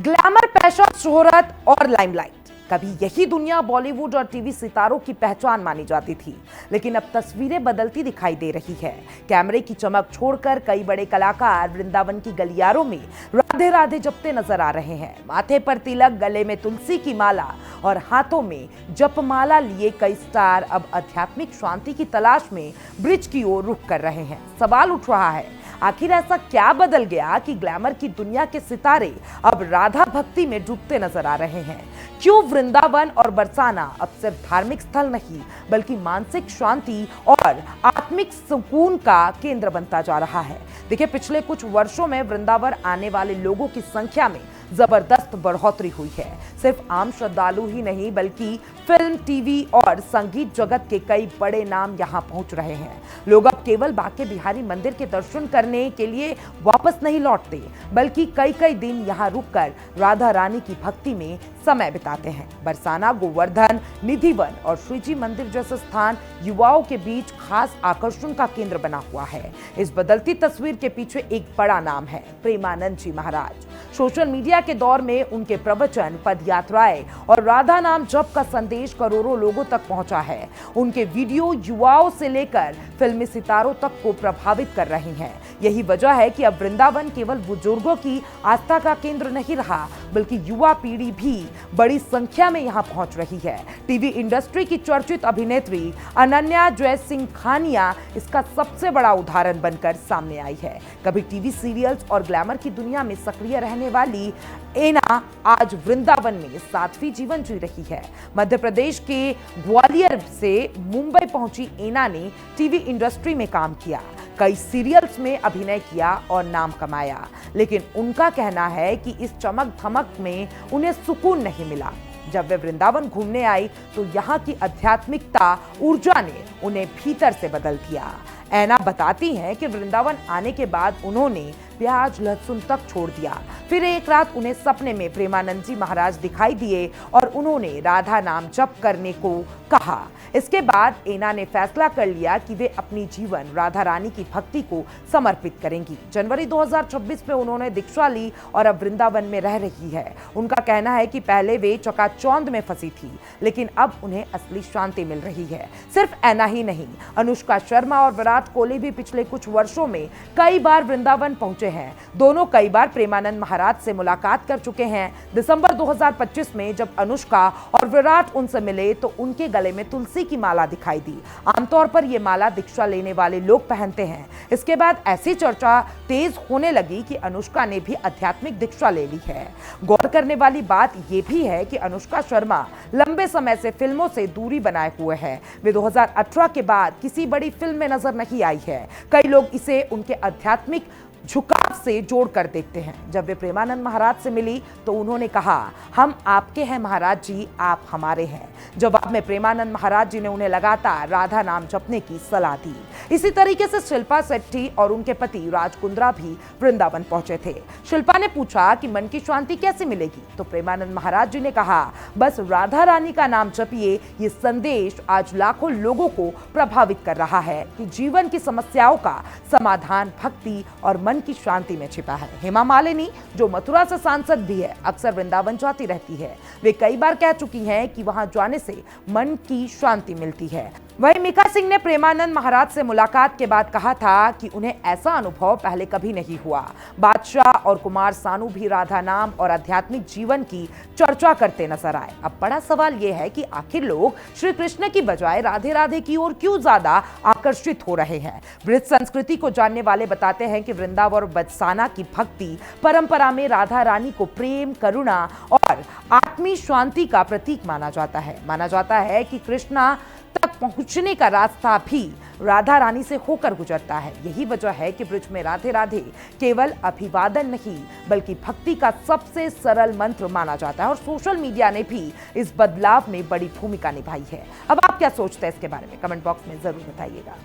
Glamour, passion, शोहरत और limelight, कभी यही दुनिया बॉलीवुड और टीवी सितारों की पहचान मानी जाती थी। लेकिन अब तस्वीरें बदलती दिखाई दे रही है। कैमरे की चमक छोड़कर कई बड़े कलाकार वृंदावन की गलियारों में राधे राधे जपते नजर आ रहे हैं। माथे पर तिलक, गले में तुलसी की माला और हाथों में जपमाला लिए कई स्टार अब आध्यात्मिक शांति की तलाश में ब्रिज की ओर रुख कर रहे हैं। सवाल उठ रहा है, आखिर ऐसा क्या बदल गया कि ग्लैमर की दुनिया के सितारे अब राधा भक्ति में डूबते नजर आ रहे हैं? क्यों वृंदावन और बरसाना अब सिर्फ धार्मिक स्थल नहीं बल्कि मानसिक शांति और आत्मिक सुकून का केंद्र बनता जा रहा है? देखिए, पिछले कुछ वर्षों में वृंदावन आने वाले लोगों की संख्या में जबरदस्त बढ़ोतरी हुई है। सिर्फ आम श्रद्धालु ही नहीं बल्कि फिल्म, टीवी और संगीत जगत के कई बड़े नाम यहां पहुंच रहे हैं। लोग अब केवल बांके बिहारी मंदिर के दर्शन करने के लिए वापस नहीं लौटते बल्कि कई कई दिन यहां रुककर राधा रानी की भक्ति में समय बिताते हैं। बरसाना, गोवर्धन, निधिवन और श्रीजी मंदिर जैसे स्थान युवाओं के बीच खास आकर्षण का केंद्र बना हुआ है। इस बदलती तस्वीर के पीछे एक बड़ा नाम है, प्रेमानंद जी महाराज। सोशल मीडिया के दौर में उनके प्रवचन, पदयात्राएं और राधा नाम जप का संदेश करोड़ों लोगों तक पहुंचा है। उनके वीडियो युवाओं से लेकर फिल्मी सितारों तक को प्रभावित कर रहे हैं। यही वजह है कि अब वृंदावन केवल बुजुर्गों की आस्था का केंद्र नहीं रहा बल्कि युवा पीढ़ी भी बड़ी संख्या में यहां पहुंच रही है। टीवी इंडस्ट्री की चर्चित अभिनेत्री अनन्या जयसिंघानिया इसका सबसे बड़ा उदाहरण बनकर सामने आई है। कभी टीवी सीरियल्स और ग्लैमर की दुनिया में सक्रिय रहने वाली एना आज वृंदावन में सातवीं जीवन जी रही है। मध्य प्रदेश के ग्वालियर से मुंबई पहुंची एना ने टीवी इंडस्ट्री में काम किया, कई सीरियल्स में अभिनय किया और नाम कमाया। लेकिन उनका कहना है कि इस चमक धमक में उन्हें सुकून नहीं मिला। जब वे वृंदावन घूमने आई तो यहाँ की आध्यात्मिकता, ऊर्जा ने उन्हें भीतर से बदल दिया। ऐना बताती हैं कि वृंदावन आने के बाद उन्होंने प्याज लहसुन तक छोड़ दिया। फिर एक रात उन्हें सपने में प्रेमानंद जी महाराज दिखाई दिए और उन्होंने राधा नाम जप करने को कहा। इसके बाद एना ने फैसला कर लिया कि वे अपनी जीवन राधा रानी की भक्ति को समर्पित करेंगी। जनवरी 2026 में उन्होंने दीक्षा ली और अब वृंदावन में रह रही है। उनका कहना है कि पहले वे चकाचौंध में फंसी थी लेकिन अब उन्हें असली शांति मिल रही है। सिर्फ ऐना ही नहीं, अनुष्का शर्मा और विराट कोहली भी पिछले कुछ वर्षों में कई बार वृंदावन पहुंचे हैं। दोनों कई बार प्रेमानंद महाराज से मुलाकात कर चुके हैं। दिसंबर 2025 में जब अनुष्का और विराट उनसे मिले तो उनके गले में तुलसी की माला दिखाई दी। आमतौर पर यह माला दीक्षा लेने वाले लोग पहनते हैं। इसके बाद ऐसी चर्चा तेज होने लगी कि अनुष्का ने भी आध्यात्मिक दीक्षा ले ली है। गौर करने वाली बात यह भी है कि अनुष्का शर्मा लंबे समय से फिल्मों से दूरी बनाए हुए है। वे 2018 के बाद किसी बड़ी फिल्म में नजर नहीं आई है। कई लोग इसे उनके आध्यात्मिक झुकाव से जोड़कर देखते हैं। जब वे प्रेमानंद महाराज से मिली तो उन्होंने कहा, हम आपके हैं महाराज जी, आप हमारे हैं। जवाब में प्रेमानंद महाराज जी ने उन्हें लगातार राधा नाम जपने की सलाह दी। इसी तरीके से शिल्पा शेट्टी और उनके पति राज कुंद्रा भी वृंदावन पहुंचे थे। शिल्पा ने पूछा कि मन की शांति कैसे मिलेगी तो प्रेमानंद महाराज जी ने कहा, बस राधा रानी का नाम जपिए। ये संदेश आज लाखों लोगों को प्रभावित कर रहा है कि जीवन की समस्याओं का समाधान भक्ति और मन की शांति में छिपा है। हेमा मालिनी, जो मथुरा से सांसद भी है, अक्सर वृंदावन जाती रहती है। वे कई बार कह चुकी हैं कि वहां जाने से मन की शांति मिलती है। वहीं मीका सिंह ने प्रेमानंद महाराज से मुलाकात के बाद कहा था कि उन्हें ऐसा अनुभव पहले कभी नहीं हुआ। बादशाह और कुमार सानू भी राधा नाम और आध्यात्मिक जीवन की चर्चा करते नजर आए। अब बड़ा सवाल यह है कि आखिर लोग श्री कृष्ण की बजाय राधे राधे की ओर क्यों ज्यादा आकर्षित हो रहे हैं? ब्रिज संस्कृति को जानने वाले बताते हैं कि वृंदावन और बरसाना की भक्ति परंपरा में राधा रानी को प्रेम, करुणा और आत्मी शांति का प्रतीक माना जाता है। माना जाता है कि कृष्णा तक पहुंचने का रास्ता भी राधा रानी से होकर गुजरता है। यही वजह है कि ब्रिज में राधे राधे केवल अभिवादन नहीं बल्कि भक्ति का सबसे सरल मंत्र माना जाता है और सोशल मीडिया ने भी इस बदलाव में बड़ी भूमिका निभाई है। अब आप क्या सोचते हैं इसके बारे में? कमेंट बॉक्स में जरूर बताइएगा।